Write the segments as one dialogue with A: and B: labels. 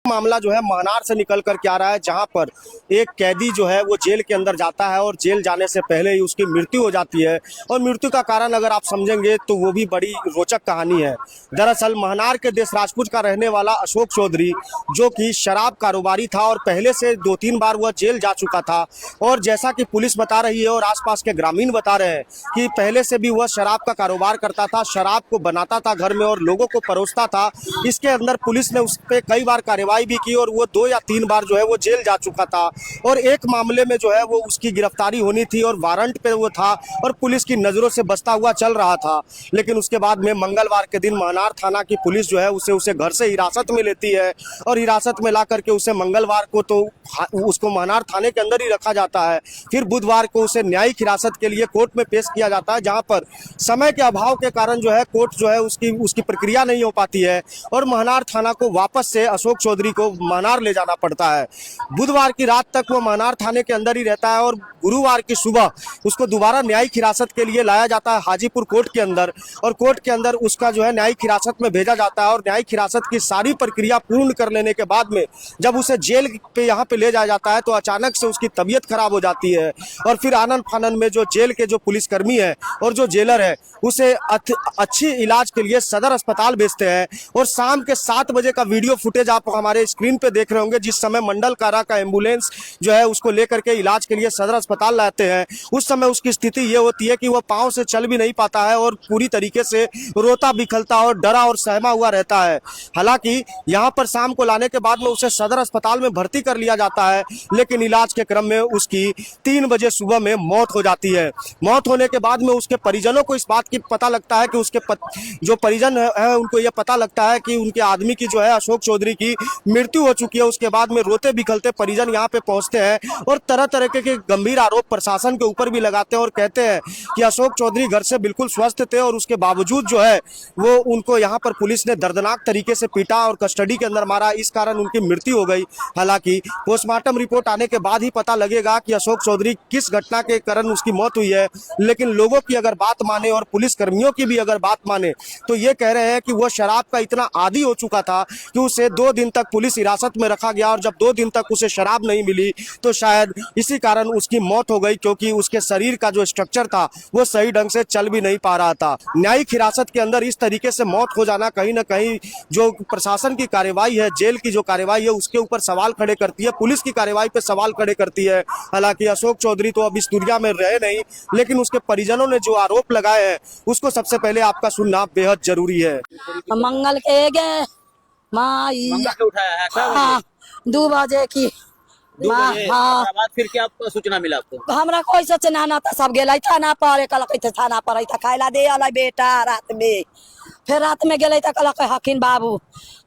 A: मामला जो है महनार से निकल कर के आ रहा है, जहां पर एक कैदी जो है वो जेल के अंदर जाता है और जेल जाने से पहले ही उसकी मृत्यु हो जाती है। और मृत्यु का कारण अगर आप समझेंगे तो वो भी बड़ी रोचक कहानी है। दरअसल महनार के देशराजपुर का रहने वाला अशोक चौधरी, जो कि शराब कारोबारी था और पहले से 2-3 बार वह जेल जा चुका था। और जैसा कि पुलिस बता रही है और आसपास के ग्रामीण बता रहे हैं कि पहले से भी वह शराब का कारोबार करता था, शराब को बनाता था घर में और लोगों को परोसता था। इसके अंदर पुलिस ने उस पर कई बार कार्रवाई भी की और वो 2 या 3 बार जो है वो जेल जा चुका था। और एक मामले में जो है वो उसकी गिरफ्तारी होनी थी और वारंट पे वो था और पुलिस की नज़रों से बचता हुआ चल रहा था। लेकिन उसके बाद में मंगलवार के दिन महनार थाना की पुलिस जो है उसे घर से हिरासत में लेती है और हिरासत में ला करके उसे मंगलवार को तो उसको महनार थाने के अंदर ही रखा जाता है। फिर बुधवार को उसे न्यायिक हिरासत के लिए कोर्ट में पेश किया जाता है, जहां पर समय के अभाव के कारण जो है कोर्ट जो है उसकी प्रक्रिया नहीं हो पाती है और महनार थाना को वापस से अशोक चौधरी को महनार ले जाना पड़ता है। बुधवार की रात तक वो महनार थाने के अंदर ही रहता है और गुरुवार की सुबह उसको दोबारा न्यायिक हिरासत के लिए लाया जाता है हाजीपुर कोर्ट के अंदर। और कोर्ट के अंदर उसका जो है न्यायिक हिरासत में भेजा जाता है और न्यायिक हिरासत की सारी प्रक्रिया पूर्ण कर लेने के बाद में जब उसे जेल पे यहाँ पे ले जाया जाता है तो अचानक से उसकी तबीयत खराब हो जाती है। और फिर आनन फानन में जो जेल के जो पुलिसकर्मी है और जो जेलर है उसे अच्छी इलाज के लिए सदर अस्पताल भेजते हैं। और शाम के 7 बजे का वीडियो फुटेज आप हमारे स्क्रीन पे देख रहे होंगे, जिस समय मंडल कारा का एम्बुलेंस जो है उसको लेकर के इलाज के लिए सदर अस्पताल लाते हैं। उस समय उसकी स्थिति ये होती है कि वह पांव से चल भी नहीं पाता है और पूरी तरीके से रोता बिखलता और डरा और सहमा हुआ रहता है। हालांकि यहाँ पर शाम को लाने के बाद में उसे सदर अस्पताल में भर्ती कर लिया जाता है, लेकिन इलाज के क्रम में उसकी 3 बजे सुबह में मौत हो जाती है। मौत होने के बाद में उसके परिजनों को इस बात की पता लगता है कि उसके जो परिजन है उनको यह पता लगता है कि उनके आदमी की जो है अशोक चौधरी की मृत्यु हो चुकी है। उसके बाद में रोते बिखलते परिजन यहाँ पे पहुंचते हैं और तरह तरह के गंभीर आरोप प्रशासन के ऊपर भी लगाते हैं और कहते हैं कि अशोक चौधरी घर से बिल्कुल स्वस्थ थे और उसके बावजूद जो है वो उनको यहाँ पर पुलिस ने दर्दनाक तरीके से पीटा और कस्टडी के अंदर मारा, इस कारण उनकी मृत्यु हो गई। हालांकि पोस्टमार्टम रिपोर्ट आने के बाद ही पता लगेगा कि अशोक चौधरी किस घटना के कारण उसकी मौत हुई है। लेकिन लोगों की अगर बात माने और पुलिस कर्मियों की भी अगर बात माने तो ये कह रहे हैं कि वो शराब का इतना आदी हो चुका था कि उसे 2 दिन तक पुलिस हिरासत में रखा गया और जब 2 दिन तक उसे शराब नहीं मिली तो शायद इसी कारण उसकी मौत हो गई, क्योंकि उसके शरीर का जो स्ट्रक्चर था वो सही ढंग से चल भी नहीं पा रहा था। न्यायिक हिरासत के अंदर इस तरीके से मौत हो जाना कहीं ना कहीं जो प्रशासन की कार्रवाई है, जेल की जो कार्रवाई है उसके ऊपर सवाल खड़े करती है, पुलिस की कार्रवाई पे सवाल खड़े करती है। हालांकि अशोक चौधरी तो अब इस दुनिया में रहे नहीं, लेकिन उसके परिजनों ने जो आरोप लगाए हैं उसको सबसे पहले आपका सुनना बेहद जरूरी है।
B: मंगल के गे
C: उठाया है
B: हाँ 2 बजे की हाँ।
C: बाद फिर क्या आपको सूचना मिला आपको?
B: हमरा कोई सूचना ना था, सब गेलै थाना पर, कहलकै थाना पर था खाइला दे अलै बेटा रात में। फिर रात में गेलै त कहलकै हकिन बाबू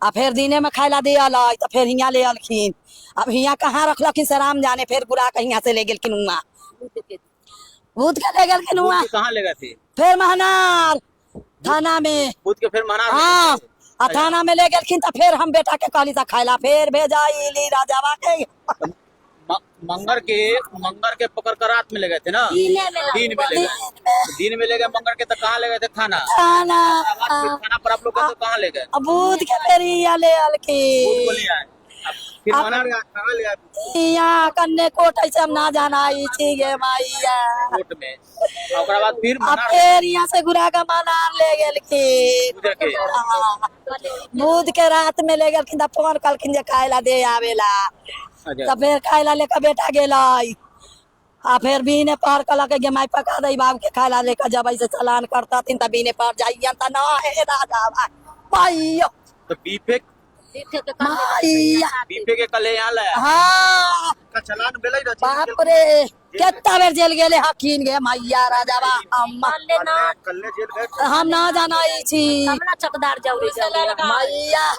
B: आ फिर दिने में खाइला दे अलै त फिर हियाँ ले अलखिन। अब हियाँ कहाँ रखलखिन से राम जाने, फिर बुरा के हियाँ से ले गेलखिन हुआ भूत के ले गेलखिन हुआ।
C: कहाँ ले गए थे?
B: फिर महनार थाना में
C: भूत के फिर महनार
B: हाँ थाना में ले गेलखिन त फिर हम बेटा के कहली त खाइला फिर भेजाइली राजावा के।
C: मंगर के पकड़ कर रात में ले गए थे ना? दिन में ले गए मंगर के। तो कहाँ ले गए थे? थाना पर आप लोग कहाँ ले गए?
B: भूत के पेरिया ले अलकी
C: फिर कहाँ ले गए?
B: यहाँ कन्ने कोट ऐसे हम ना जाना गे माइया
C: कोर्ट में। और बाद
B: फिर यहाँ से गुरा का मनार ले गेलखिन भूत के रात में ले गेलखिन त फोन कलखिन जे खाइला दे आवेला तो फिर खाइला लेकर बेटा गेलै आ फिर बीने पार कलक गे माई पका दई बाबू के खाइला लेकर जब ऐसे चलान करता तीन त बीने पार जाइयन त ना हे राजा भाई
C: तो बीपे के कले यहाँ लाया
B: हाँ
C: का चलान बेलै न?
B: बाप रे कितना बेर जेल गेले हकीन गे मैया राजावा अम्मा
C: कल्ले जेल गए
B: हम ना जाना छी
D: चकदार जौरी
B: मैया